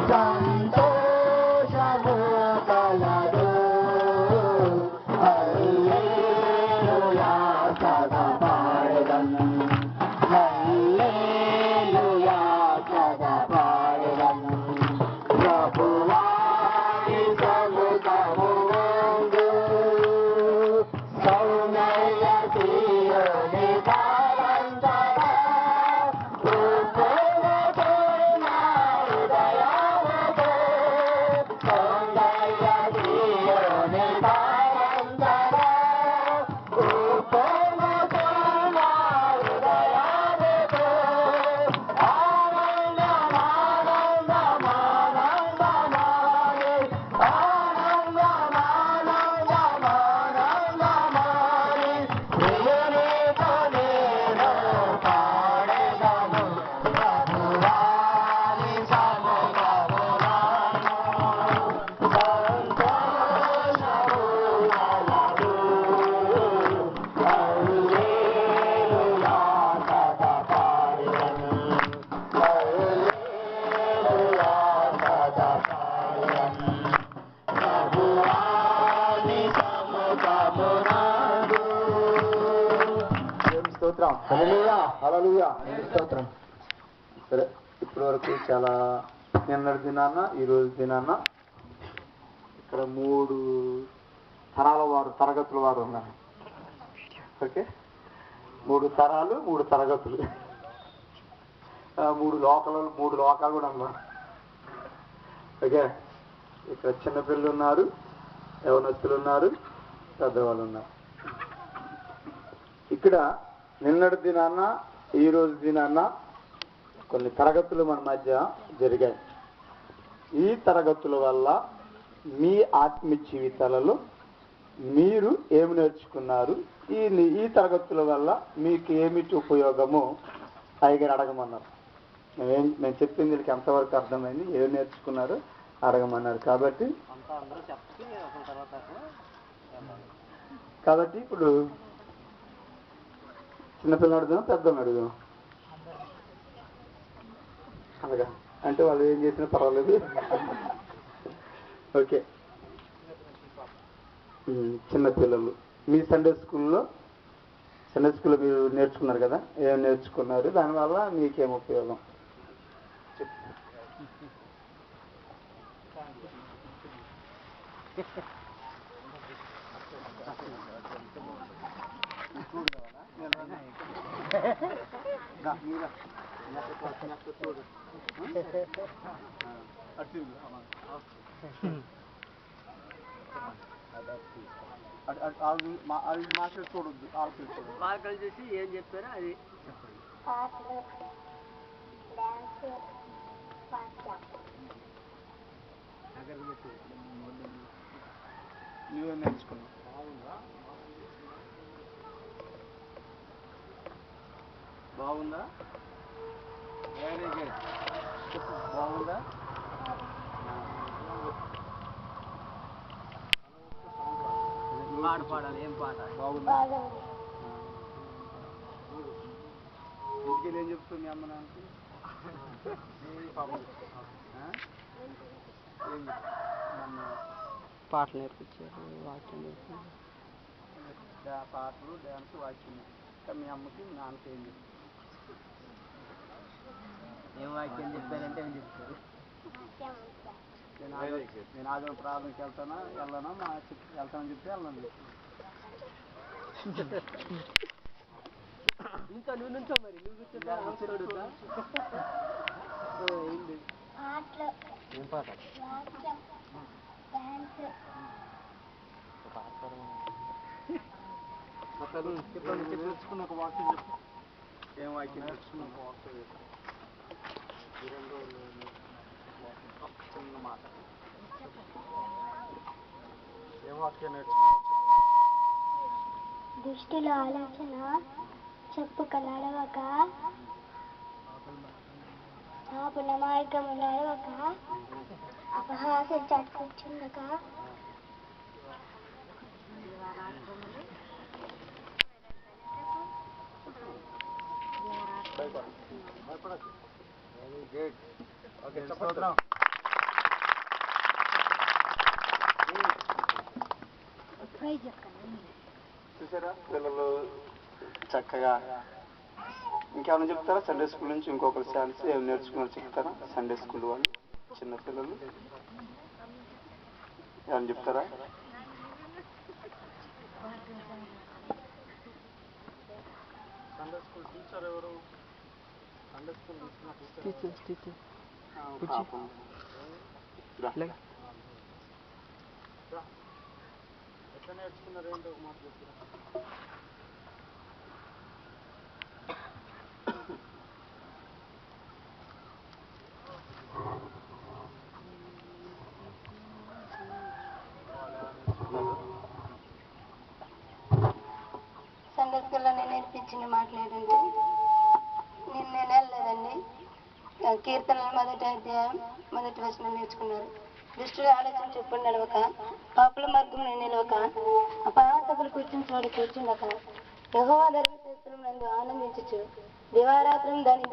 సంతోషము కలదు. హల్లెలూయా సదా పాడెదం, హల్లెలూయా సదా పాడెదం. ప్రభువాని సముఖమునందు సౌందర్య తీరుని కాలంతర ఉప్పొంగుతూ నా హృదయముతో. సౌందర్య తీరుని కాలంతర ఉప్పొంగుతూ నా హృదయముతో. ఆనందమానందమానందమాని, ఆనందమానందమానందమాని ప్రియునితో నేను పాడెదను. ప్రభువాని సముఖమునందు సంతోషము కలదు. హల్లెలూయా సదా పాడెదను, హల్లెలూయా సదా పాడెదను. ప్రభువాని సముఖమునందు. దేవుని స్తోత్రం. హల్లెలూయా, హల్లెలూయా. దేవుని స్తోత్రం. సరే, ఇప్పటి వరకు చాలా నిన్నటి దినాన ఈరోజు దినాన ఇక్కడ 3 తరాల వారు, తరగతుల వారు ఉన్నారు. ఓకే, 3 తరాలు 3 తరగతులు, 3 లోకాలు కూడా అన్నమాట. ఓకే, ఇక్కడ చిన్నపిల్లలు ఉన్నారు, యవనస్తులు ఉన్నారు, పెద్దవాళ్ళు ఉన్నారు. ఇక్కడ నిన్నటి దినాన ఈరోజు దినాన కొన్ని తరగతులు మన మధ్య జరిగాయి. ఈ తరగతుల వల్ల మీ ఆత్మీయ జీవితాలలో మీరు ఏమి నేర్చుకున్నారు, ఈ తరగతుల వల్ల మీకు ఏమిటి ఉపయోగము అయ్యగారు అడగమన్నారు. మేము చెప్పింది వీళ్ళకి ఎంతవరకు అర్థమైంది, ఏమి నేర్చుకున్నారు అడగమన్నారు. కాబట్టి ఇప్పుడు చిన్నపిల్లలు అడుగుదాం, పెద్దలు అడుగుదాం. అలాగా అంటే వాళ్ళు ఏం చేసినా పర్వాలేదు. ఓకే, చిన్నపిల్లలు మీ సండే స్కూల్లో మీరు నేర్చుకున్నారు కదా, ఏం నేర్చుకున్నారు, దానివల్ల మీకేం ఉపయోగం? చూడొద్దు, ఆకలి చేసి ఏం చెప్పారో అది నువ్వే నేర్చుకున్నావు. బాగుందా? Very good. చెప్పు, బాగుందా? పాట పాడాలి. ఏం పాట? బాగుందా? ఇంటికి ఏం చెప్తుంది మీ అమ్మ నాన్నకి? పాటలు నేర్పించారు, వాక్యం నేర్పించారు. పాటలు, డ్యాన్స్, వాక్యం. ఇంకా మీ అమ్మకి మీ నాన్నకి ఏం చెప్తారు? ఏం వాక్యం చెప్పారంటే ఏం చెప్తారు? నేను ఆదివారం ప్రార్థనకి వెళ్ళనా వెళ్తానని చెప్తే వెళ్ళను. ఇంకా నువ్వు నుంచో, మరి నువ్వు కూర్చోడుదా? ఏం పాట? నేర్చుకున్న ఒక వాక్యం చెప్పు. ఏం వాక్యం నేర్చుకున్న ఒక వాక్యం చెప్పు. చిన్న మాట. ఏం వాక్యం నేర్చుకున్నావు? దుష్టుల ఆలోచన చెప్పుక నడవక, పాపుల మార్గము నడవక, అపహాస్యం చట్టుకొచ్చుండక, వెరీ గుడ్. ఓకే, స్తోత్రం. చూసారా పిల్లలు చక్కగా ఇంకేమైనా చెప్తారా? సండే స్కూల్ నుంచి ఇంకొకరు ఛాన్స్ ఏమి నేర్చుకున్నారు చెప్తారా? సండే స్కూల్ వాళ్ళు చిన్నపిల్లలు ఏమైనా చెప్తారా? సండే స్కూల్ టీచర్ ఎవరు? సండే స్కూల్ టీచర్ ఎట్లా నేర్చుకున్నారు ఏంటో ఒక మాట చెప్తారా? సండే స్కూల్లో నేను నేర్పించిన మాటలు ఏంటంటే నేను వెళ్ళలేదండి. కీర్తనలు మొదటి అధ్యాయం మొదటి వచనం నేర్చుకున్నారు. దుష్టుడు ఆలోచన చెప్పుడు నడవక, పాపుల మార్గం నిలవక, అపహాసకులు కూర్చుని చోటు కూర్చుండక, యెహోవా ధర్మశాస్త్రం నందు ఆనందించుచు దివారాత్రం దాని